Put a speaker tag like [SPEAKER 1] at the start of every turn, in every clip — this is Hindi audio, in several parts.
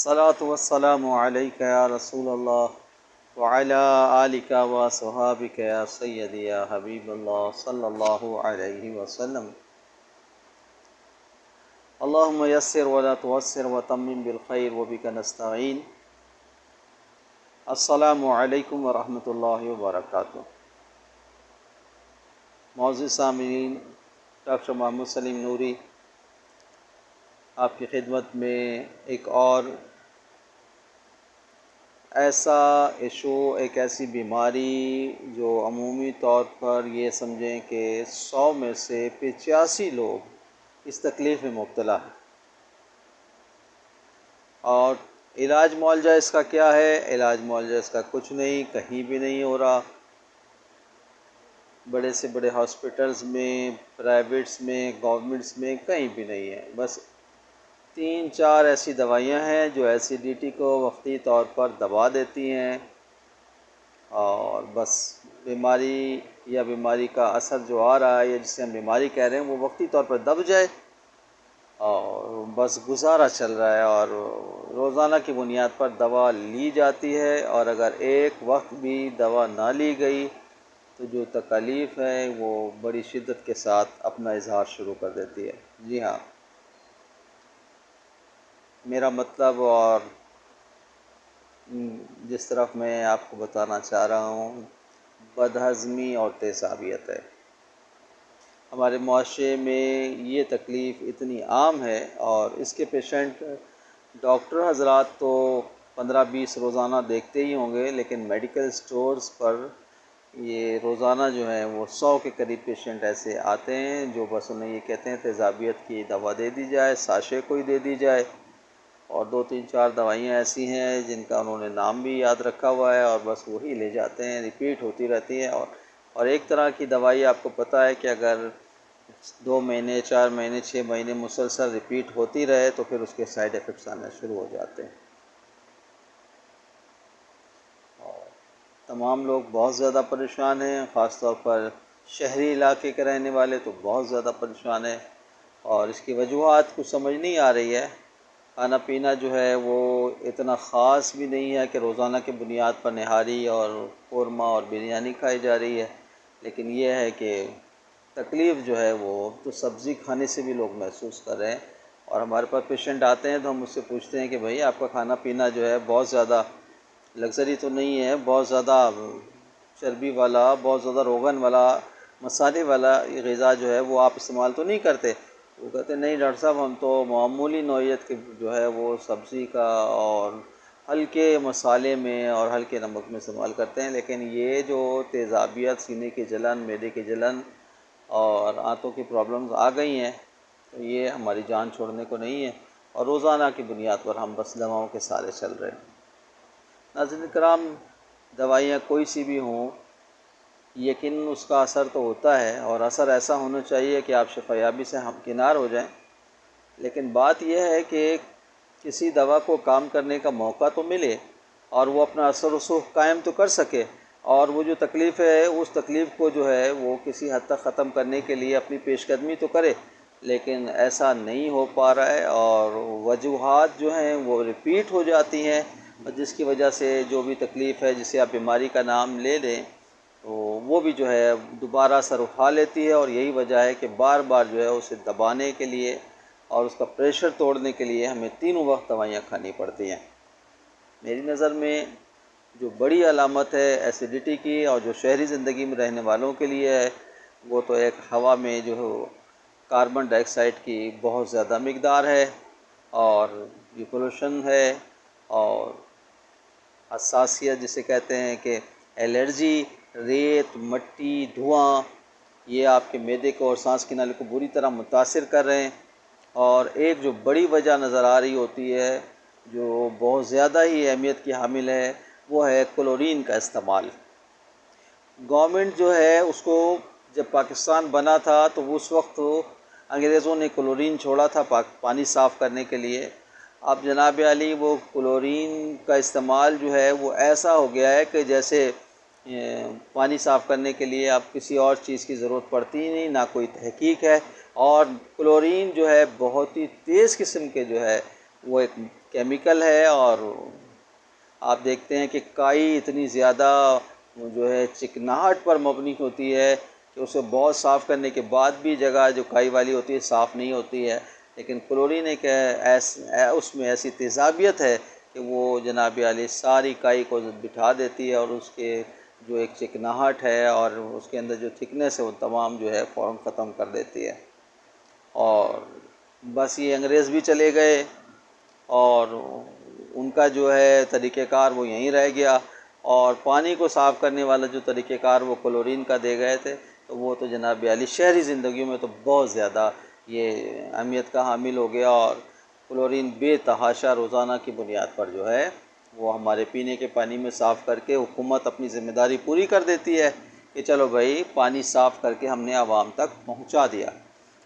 [SPEAKER 1] अस्सलातु वस्सलामु अलैका या रसूलल्लाह व अला आलिका व सहाबिका या सय्यदी या हबीबल्लाह सल्लल्लाहु अलैहि वसल्लम। अल्लाहुम्मा यस्सिर व ला तुअस्सिर व तम्मिम बिल खैर व बिका नस्तईन। अस्सलामु अलैकुम व रहमतुल्लाहि व बरकातुहू। मौजूद सामीन, डॉक्टर मोहम्मद सलीम नूरी आपकी खिदमत में एक और ऐसा इशू, एक ऐसी बीमारी जो अमूमी तौर पर ये समझें कि 100 में से 85 लोग इस तकलीफ़ में मुब्तला हैं। और इलाज मुआवजा इसका क्या है? इलाज मुआवजा इसका कुछ नहीं, कहीं भी नहीं हो रहा। बड़े से बड़े हॉस्पिटल्स में, प्राइवेट्स में, गवर्नमेंट्स में कहीं भी नहीं है। बस 3-4 ऐसी दवाइयाँ हैं जो एसिडिटी को वक्ती तौर पर दबा देती हैं और बस बीमारी का असर जो आ रहा है या जिसे हम बीमारी कह रहे हैं वो वक्ती तौर पर दब जाए और बस गुजारा चल रहा है। और रोज़ाना की बुनियाद पर दवा ली जाती है और अगर एक वक्त भी दवा ना ली गई तो जो तकलीफ़ है वो बड़ी शिद्दत के साथ अपना इजहार शुरू कर देती है। जी हाँ, मेरा मतलब और जिस तरफ मैं आपको बताना चाह रहा हूँ, बदहज़मी और तेज़ाबियत है। हमारे मुआशरे में ये तकलीफ़ इतनी आम है और इसके पेशेंट डॉक्टर हज़रात तो 15-20 रोज़ाना देखते ही होंगे, लेकिन मेडिकल स्टोर्स पर ये रोज़ाना जो है वो 100 के करीब पेशेंट ऐसे आते हैं जो बस उन्हें ये कहते हैं तेज़ाबियत की दवा दे दी जाए, साशे कोई दे दी जाए। और 2-3-4 दवाइयाँ ऐसी हैं जिनका उन्होंने नाम भी याद रखा हुआ है और बस वही ले जाते हैं, रिपीट होती रहती है। और एक तरह की दवाई आपको पता है कि अगर 2 महीने, 4 महीने, 6 महीने मुसलसल रिपीट होती रहे तो फिर उसके साइड इफ़ेक्ट्स आने शुरू हो जाते हैं। और तमाम लोग बहुत ज़्यादा परेशान हैं, ख़ास तौर पर शहरी इलाके के रहने वाले तो बहुत ज़्यादा परेशान हैं और इसकी वजूहात कुछ समझ नहीं आ रही है। खाना पीना जो है वो इतना ख़ास भी नहीं है कि रोज़ाना के बुनियाद पर निहारी और कोरमा और बिरयानी खाई जा रही है, लेकिन ये है कि तकलीफ़ जो है वो तो सब्ज़ी खाने से भी लोग महसूस कर रहे हैं। और हमारे पास पेशेंट आते हैं तो हम उससे पूछते हैं कि भाई आपका खाना पीना जो है बहुत ज़्यादा लग्ज़री तो नहीं है, बहुत ज़्यादा चर्बी वाला, बहुत ज़्यादा रोगन वाला, मसाले वाला ये ग़िज़ा जो है वो आप इस्तेमाल तो नहीं करते? वो कहते नहीं डॉक्टर साहब, हम तो मामूली नौइयत के जो है वो सब्ज़ी का और हल्के मसाले में और हल्के नमक में इस्तेमाल करते हैं, लेकिन ये जो तेज़ाबियत, सीने की जलन, मैदे की जलन और आंतों की प्रॉब्लम्स आ गई हैं तो ये हमारी जान छोड़ने को नहीं है और रोज़ाना की बुनियाद पर हम बस दवाओं के सहारे चल रहे हैं। नाज़रीन कराम, दवाइयाँ कोई सी भी हों, यकीन उसका असर तो होता है और असर ऐसा होना चाहिए कि आप शफ़ायाबी से हमकिनार हो जाएं। लेकिन बात यह है कि किसी दवा को काम करने का मौका तो मिले और वो अपना असर रसूख कायम तो कर सके और वो जो तकलीफ़ है उस तकलीफ़ को जो है वो किसी हद तक ख़त्म करने के लिए अपनी पेशकदमी तो करे, लेकिन ऐसा नहीं हो पा रहा है और वजूहात जो हैं वो रिपीट हो जाती हैं और जिसकी वजह से जो भी तकलीफ़ है, जिसे आप बीमारी का नाम ले लें, तो वो भी जो है दोबारा सर उठा लेती है। और यही वजह है कि बार बार जो है उसे दबाने के लिए और उसका प्रेशर तोड़ने के लिए हमें तीनों वक्त दवाइयाँ खानी पड़ती हैं। मेरी नज़र में जो बड़ी अलामत है एसिडिटी की और जो शहरी ज़िंदगी में रहने वालों के लिए है, वो तो एक हवा में जो कार्बन डाइऑक्साइड की बहुत ज़्यादा मिक़दार है और ये पोल्यूशन है और हसासियत जिसे कहते हैं कि एलर्जी, रेत, मट्टी, धुआं, ये आपके मैदे को और सांस की नाली को बुरी तरह मुतासिर कर रहे हैं। और एक जो बड़ी वजह नज़र आ रही होती है जो बहुत ज़्यादा ही अहमियत की हामिल है, वो है क्लोरीन का इस्तेमाल। गवर्नमेंट जो है उसको, जब पाकिस्तान बना था तो उस वक्त अंग्रेज़ों ने क्लोरीन छोड़ा था पानी साफ़ करने के लिए। अब जनाब अली वो क्लोरीन का इस्तेमाल जो है वो ऐसा हो गया है कि जैसे पानी साफ़ करने के लिए अब किसी और चीज़ की ज़रूरत पड़ती ही नहीं, ना कोई तहकीक है। और क्लोरीन जो है बहुत ही तेज़ किस्म के जो है वो एक केमिकल है। और आप देखते हैं कि काई इतनी ज़्यादा जो है चिकनाहट पर मबनी होती है कि उसे बहुत साफ़ करने के बाद भी जगह जो काई वाली होती है साफ़ नहीं होती है। लेकिन क्लोरीन एक उसमें ऐसी तेज़ाबियत है कि वो जनाब आली सारी काई को बिठा देती है, और उसके जो एक चिकनाहट है और उसके अंदर जो थिकनेस है वो तमाम जो है फ़ौरन ख़त्म कर देती है। और बस ये अंग्रेज़ भी चले गए और उनका जो है तरीक़ेकार वो यहीं रह गया, और पानी को साफ़ करने वाला जो तरीक़ेकार वो क्लोरीन का दे गए थे, तो वो तो जनाब आली शहरी ज़िंदगी में तो बहुत ज़्यादा ये अहमियत का हामिल हो गया। और क्लोरीन बेतहाशा रोज़ाना की बुनियाद पर जो है वो हमारे पीने के पानी में साफ़ करके हुकूमत अपनी ज़िम्मेदारी पूरी कर देती है कि चलो भाई पानी साफ़ करके हमने आवाम तक पहुंचा दिया।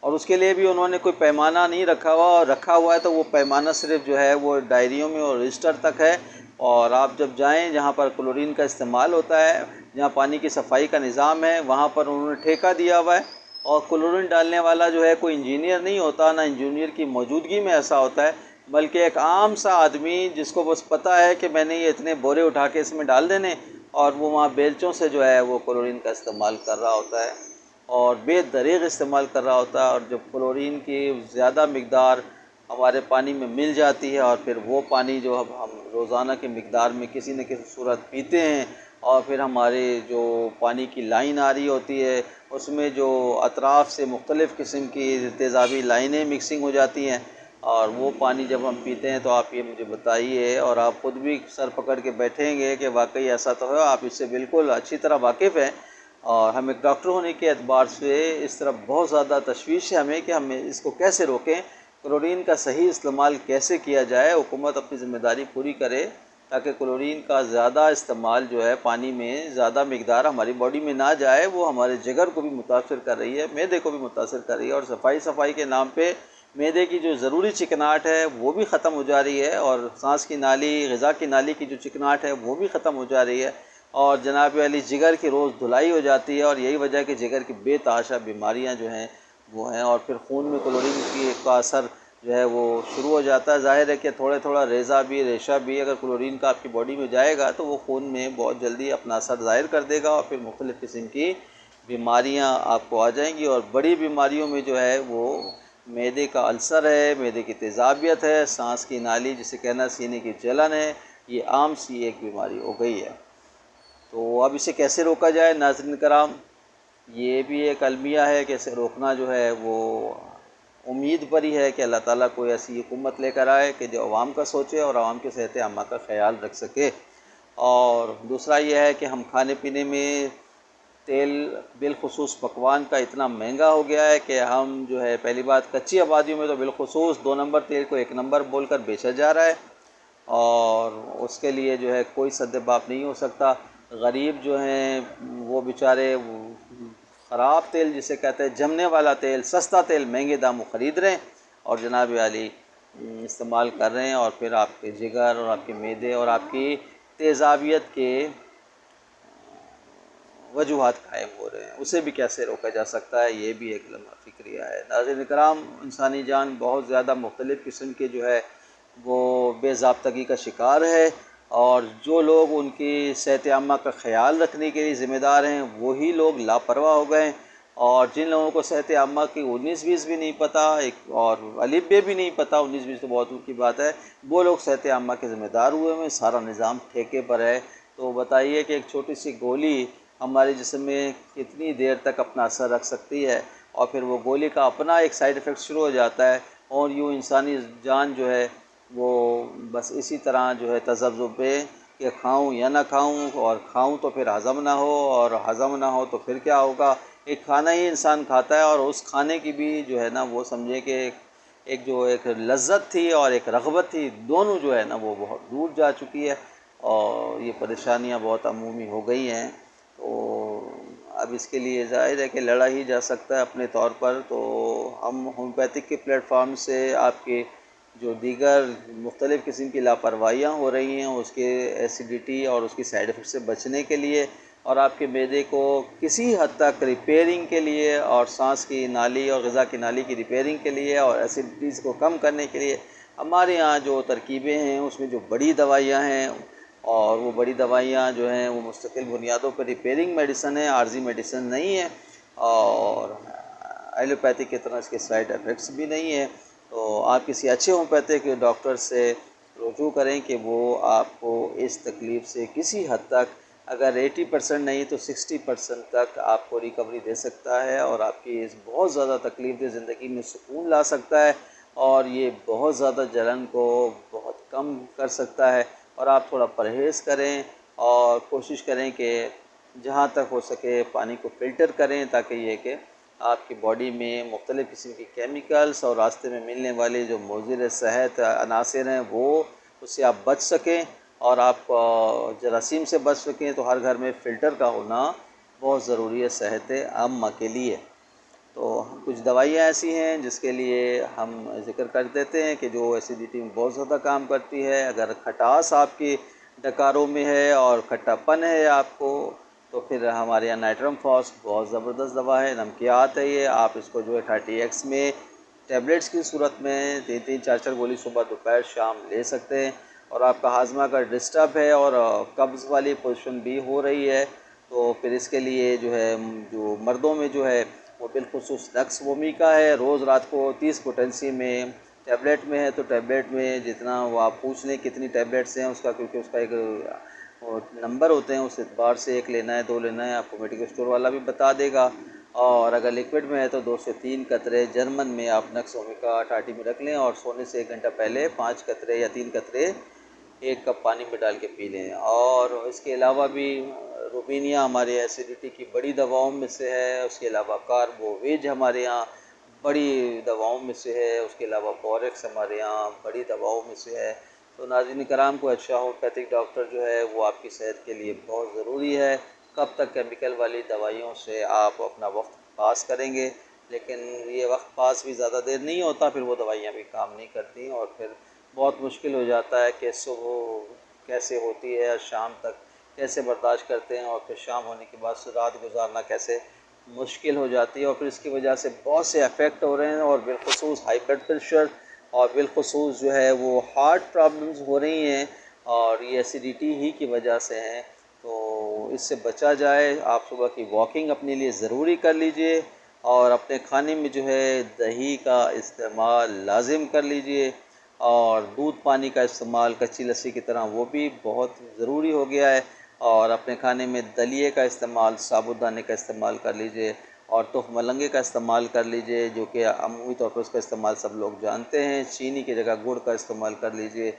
[SPEAKER 1] और उसके लिए भी उन्होंने कोई पैमाना नहीं रखा हुआ, और रखा हुआ है तो वो पैमाना सिर्फ जो है वो डायरियों में और रजिस्टर तक है। और आप जब जाएं जहाँ पर क्लोरीन का इस्तेमाल होता है, जहाँ पानी की सफाई का निज़ाम है, वहाँ पर उन्होंने ठेका दिया हुआ है। और क्लोरीन डालने वाला जो है कोई इंजीनियर नहीं होता, ना इंजीनियर की मौजूदगी में ऐसा होता है, बल्कि एक आम सा आदमी जिसको बस पता है कि मैंने ये इतने बोरे उठा के इसमें डाल देने, और वो वहाँ बेलचों से जो है वो क्लोरीन का इस्तेमाल कर रहा होता है और बेदरीग इस्तेमाल कर रहा होता है। और जब क्लोरीन की ज़्यादा मकदार हमारे पानी में मिल जाती है, और फिर वो पानी जो हम रोज़ाना की मकदार में किसी न किसी सूरत पीते हैं, और फिर हमारे जो पानी की लाइन आ रही होती है उसमें जो अतराफ़ से मुख्तलिफ़ किस्म की तेज़ाबी लाइनें मिक्सिंग हो जाती हैं, और वो पानी जब हम पीते हैं तो आप ये मुझे बताइए, और आप ख़ुद भी सर पकड़ के बैठेंगे कि वाकई ऐसा तो है, आप इससे बिल्कुल अच्छी तरह वाकिफ़ हैं। और हम एक डॉक्टर होने के एतबार से इस तरफ बहुत ज़्यादा तशवीश है हमें कि हम इसको कैसे रोकें, क्लोरीन का सही इस्तेमाल कैसे किया जाए। हुकूमत अपनी ज़िम्मेदारी पूरी करे ताकि क्लोरीन का ज़्यादा इस्तेमाल जो है पानी में ज़्यादा मकदार हमारी बॉडी में ना जाए, वो हमारे जिगर को भी मुतासर कर रही है, मैदे को भी मुतासर कर रही है, और सफाई के नाम पे मैदे की जो ज़रूरी चिकनाहट है वो भी ख़त्म हो जा रही है, और सांस की नाली, ग़िज़ा की नाली की जो चिकनाहट है वो भी ख़त्म हो जा रही है, और जनाब वाली जिगर की रोज़ धुलाई हो जाती है। और यही वजह है कि जिगर की बेतहाशा बीमारियां जो हैं वो हैं, और फिर खून में क्लोरीन की का असर जो है वो शुरू हो जाता है। ज़ाहिर है कि थोड़ा रेशा भी अगर क्लोरीन का आपकी बॉडी में जाएगा तो वो खून में बहुत जल्दी अपना असर ज़ाहिर कर देगा, और फिर मुख्तलिफ़ किस्म की बीमारियाँ आपको आ जाएंगी। और बड़ी बीमारियों में जो है वो मैदे का अल्सर है, मैदे की तेज़ाबियत है, सांस की नाली जिसे कहना सीने की जलन है, ये आम सी एक बीमारी हो गई है। तो अब इसे कैसे रोका जाए नाज़रीन कराम, ये भी एक अलमिया है कि इसे रोकना जो है वो उम्मीद पर ही है कि अल्लाह ताला कोई ऐसी हुकूमत लेकर आए कि जो आवाम का सोचे और आवाम के सेहत आमा का ख्याल रख सके। और दूसरा ये है कि हम खाने पीने में तेल बिलखुसूस पकवान का इतना महंगा हो गया है कि हम जो है पहली बात कच्ची आबादियों में तो बिलखुसूस 2 नंबर तेल को 1 नंबर बोलकर बेचा जा रहा है, और उसके लिए जो है कोई सद्देबाप नहीं हो सकता। गरीब जो हैं वो बेचारे ख़राब तेल जिसे कहते हैं जमने वाला तेल, सस्ता तेल महंगे दामों ख़रीद रहे हैं और जनाब वाली इस्तेमाल कर रहे हैं, और फिर आपके जिगर और आपके मैदे और आपकी तेज़ाबियत के वजूहात कायम हो रहे हैं। उसे भी कैसे रोका जा सकता है, ये भी एक लम्हा फ़िक्रिया है। नाज़रीन इकराम, इंसानी जान बहुत ज़्यादा मुख्तलिफ़ किस्म के जो है वो बेज़ाब्तगी का शिकार है, और जो लोग उनकी सेहत आमा का ख्याल रखने के लिए ज़िम्मेदार हैं वही लोग लापरवाह हो गए। और जिन लोगों को सेहत आमा की 19-20 भी नहीं पता, एक और अलिफ बे भी नहीं पता, 19-20 तो बहुत दूर की बात है, वो लोग सेहत आमा के ज़िम्मेदार हुए हैं। सारा निज़ाम ठेके पर है। तो बताइए कि एक छोटी सी गोली हमारे जिस्म में कितनी देर तक अपना असर रख सकती है, और फिर वो गोली का अपना एक साइड इफ़ेक्ट शुरू हो जाता है, और यूँ इंसानी जान जो है वो बस इसी तरह जो है तज़ब्ज़ुब पे कि खाऊं या ना खाऊं, और खाऊं तो फिर हज़म ना हो, और हज़म ना हो तो फिर क्या होगा। एक खाना ही इंसान खाता है, और उस खाने की भी जो है ना वो समझे कि एक जो एक लज्जत थी और एक रग़बत थी, दोनों जो है ना वो बहुत दूर जा चुकी है, और ये परेशानियां बहुत अमूमी हो गई हैं। तो अब इसके लिए ज़ाहिर है कि लड़ा ही जा सकता है अपने तौर पर। तो हम होम्योपैथिक के प्लेटफॉर्म से आपके जो दीगर मुख्तलिफ़ किस्म की लापरवाहियाँ हो रही हैं उसके एसिडिटी और उसकी साइड इफ़ेक्ट से बचने के लिए, और आपके मैदे को किसी हद तक रिपेयरिंग के लिए, और सांस की नाली और ग़िज़ा की नाली की रिपेयरिंग के लिए, और एसिडिटीज़ को कम करने के लिए हमारे यहाँ जो तरकीबें हैं उसमें जो बड़ी दवाइयाँ हैं, और वो बड़ी दवाइयाँ जो हैं वो मुस्तकिल बुनियादों पर रिपेयरिंग मेडिसन है, आर्जी मेडिसन नहीं है, और एलोपैथी की तरह इसके साइड इफ़ेक्ट्स भी नहीं है। तो आप किसी अच्छे होम्योपैथिक डॉक्टर से रुजू करें कि वो आपको इस तकलीफ़ से किसी हद तक, अगर 80% नहीं तो 60% तक आपको रिकवरी दे सकता है, और आपकी इस बहुत ज़्यादा तकलीफ़ ज़िंदगी में सुकून ला सकता है, और ये बहुत ज़्यादा जलन को बहुत कम कर सकता है। और आप थोड़ा परहेज़ करें और कोशिश करें कि जहाँ तक हो सके पानी को फ़िल्टर करें, ताकि ये कि आपकी बॉडी में मुख्तलिफ़ किस्म की केमिकल्स और रास्ते में मिलने वाले जो मुज़िर सेहत अनासर हैं वो उससे आप बच सकें, और आप जरासीम से बच सकें। तो हर घर में फ़िल्टर का होना बहुत ज़रूरी है सेहत आम्मा के लिए। तो कुछ दवाइयाँ ऐसी हैं जिसके लिए हम ज़िक्र कर देते हैं कि जो एसिडिटी में बहुत ज़्यादा काम करती है। अगर खटास आपकी डकारों में है और खट्टापन है आपको, तो फिर हमारे यहाँ नाइट्रम फॉस बहुत ज़बरदस्त दवा है, नमकियात है ये। आप इसको जो है 30x में टैबलेट्स की सूरत में 3-3 4-4 गोली सुबह दोपहर शाम ले सकते हैं। और आपका हाजमा अगर डिस्टर्ब है और कब्ज़ वाली पोजीशन भी हो रही है, तो फिर इसके लिए जो है जो मर्दों में जो है वो बिलखुसूस नक्स वोमी का है। रोज़ रात को 30 पोटेंसी में टैबलेट में है, तो टैबलेट में जितना वो आप पूछ लें कितनी टैबलेट्स हैं उसका, क्योंकि उसका एक नंबर होते हैं, उस एतबार से 1 लेना है 2 लेना है, आपको मेडिकल स्टोर वाला भी बता देगा। और अगर लिक्विड में है तो 2 से 3 कतरे जर्मन में आप नक्स वोमी का टाटी में रख लें, और सोने से 1 घंटा पहले 5 कतरे या 3 कतरे 1 कप पानी में डाल के पी लें। और इसके अलावा भी रूबीनिया हमारे एसिडिटी की बड़ी दवाओं में से है। उसके अलावा कार्बोवेज हमारे यहाँ बड़ी दवाओं में से है। उसके अलावा बोरेक्स हमारे यहाँ बड़ी दवाओं में से है। तो नाज़रीन कराम को अच्छा होम्योपैथिक डॉक्टर जो है वो आपकी सेहत के लिए बहुत ज़रूरी है। कब तक केमिकल वाली दवाइयों से आप अपना वक्त पास करेंगे, लेकिन ये वक्त पास भी ज़्यादा देर नहीं होता, फिर वो दवाइयाँ भी काम नहीं करती, और फिर बहुत मुश्किल हो जाता है कि सुबह कैसे होती है और शाम तक कैसे बर्दाश्त करते हैं, और फिर शाम होने के बाद रात गुजारना कैसे मुश्किल हो जाती है। और फिर इसकी वजह से बहुत से अफेक्ट हो रहे हैं, और बिलखुसूस हाई ब्लड प्रेशर, और बिलखुसूस जो है वो हार्ट प्रॉब्लम्स हो रही हैं, और ये एसिडिटी ही की वजह से हैं। तो इससे बचा जाए, आप सुबह की वॉकिंग अपने लिए ज़रूरी कर लीजिए, और अपने खाने में जो है दही का इस्तेमाल लाजिम कर लीजिए, और दूध पानी का इस्तेमाल कच्ची लस्सी की तरह वो भी बहुत ज़रूरी हो गया है। और अपने खाने में दलिए का इस्तेमाल, साबुदाने का इस्तेमाल कर लीजिए, और तुफ मलंगे का इस्तेमाल कर लीजिए, जो कि अमूमी तौर पर उसका इस्तेमाल सब लोग जानते हैं। चीनी की जगह गुड़ का इस्तेमाल कर लीजिए।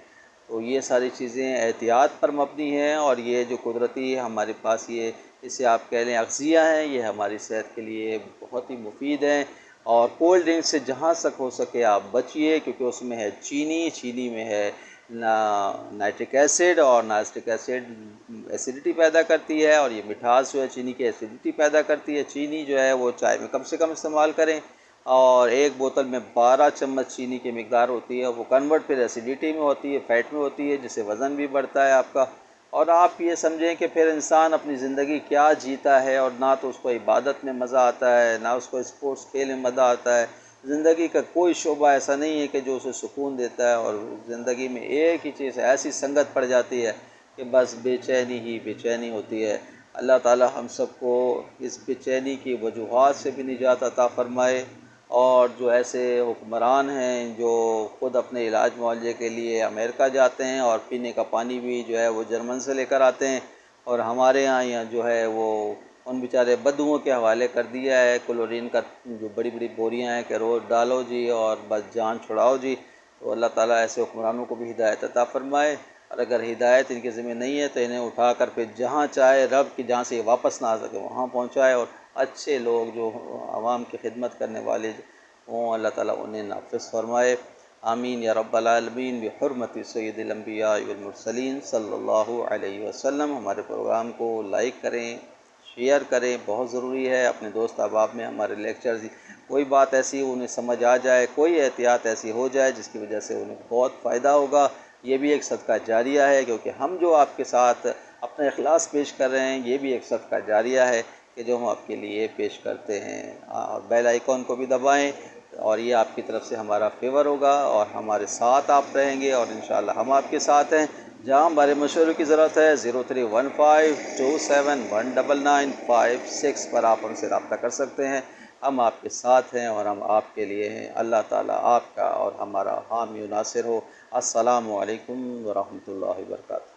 [SPEAKER 1] तो ये सारी चीज़ें एहतियात पर मबनी हैं, और ये जो कुदरती हमारे पास ये इसे आप कह लें अग़ज़िया हैं, ये हमारी सेहत के लिए बहुत ही मुफीद हैं। और कोल्ड ड्रिंक से जहाँ तक हो सके आप बचिए, क्योंकि उसमें है चीनी, चीनी में है नाइट्रिक एसिड, और नाइट्रिक एसिड एसिडिटी पैदा करती है, और ये मिठास जो है चीनी की एसिडिटी पैदा करती है। चीनी जो है वो चाय में कम से कम इस्तेमाल करें, और एक बोतल में 12 चम्मच चीनी की मिकदार होती है, वो कन्वर्ट फिर एसिडिटी में होती है, फ़ैट में होती है, जिससे वज़न भी बढ़ता है आपका। और आप ये समझें कि फिर इंसान अपनी ज़िंदगी क्या जीता है, और ना तो उसको इबादत में मज़ा आता है, ना उसको स्पोर्ट्स खेल में मज़ा आता है। ज़िंदगी का कोई शोबा ऐसा नहीं है कि जो उसे सुकून देता है, और ज़िंदगी में एक ही चीज़ ऐसी संगत पड़ जाती है कि बस बेचैनी ही बेचैनी होती है। अल्लाह ताला हम सबको इस बेचैनी की वजूहात से भी निजात अता फ़रमाए। और जो ऐसे हुक्मरान हैं जो ख़ुद अपने इलाज मुआवजे के लिए अमेरिका जाते हैं, और पीने का पानी भी जो है वो जर्मन से लेकर आते हैं, और हमारे यहाँ जो है वो उन बेचारे बदुओं के हवाले कर दिया है। क्लोरीन का जो बड़ी बड़ी बोरियां हैं कि रोज़ डालो जी और बस जान छुड़ाओ जी। तो अल्लाह ताला ऐसे हुक्मरानों को भी हिदायत अता फ़रमाए, और अगर हिदायत इनके ज़िम्मे नहीं है तो इन्हें उठाकर फिर जहाँ चाहे रब की जहाँ से वापस ना आ सके वहाँ पहुँचाए, और अच्छे लोग जो आवाम की खिदमत करने वाले हों अल्लाह ताला उन्हें नाफ़िज़ फ़रमाए। आमीन या रब्बल आलमीन बिहुर्मति सय्यिदिल अंबिया वल मुरसलीन सल्लल्लाहु अलैहि वसल्लम। हमारे प्रोग्राम को लाइक करें, शेयर करें, बहुत ज़रूरी है। अपने दोस्त अहबाब में हमारे लेक्चर्स कोई बात ऐसी उन्हें समझ आ जाए, कोई एहतियात ऐसी हो जाए जिसकी वजह से उन्हें बहुत फ़ायदा होगा, ये भी एक सदका जारिया है। क्योंकि हम जो आपके साथ अपना इखलास पेश कर रहे हैं, ये भी एक सदका जारिया है कि जो हम आपके लिए पेश करते हैं। और बेल आइकॉन को भी दबाएं, और ये आपकी तरफ से हमारा फेवर होगा और हमारे साथ आप रहेंगे और इंशाल्लाह हम आपके साथ हैं। जहाँ हमारे मशवरे की ज़रूरत है 0315271995 पर आप हमसे रब्ता कर सकते हैं। हम आपके साथ हैं और हम आपके लिए हैं। अल्लाह ताला आपका और हमारा हामी नासिर हो। अस्सलामु अलैकुम व रहमतुल्लाहि व बरकातहू।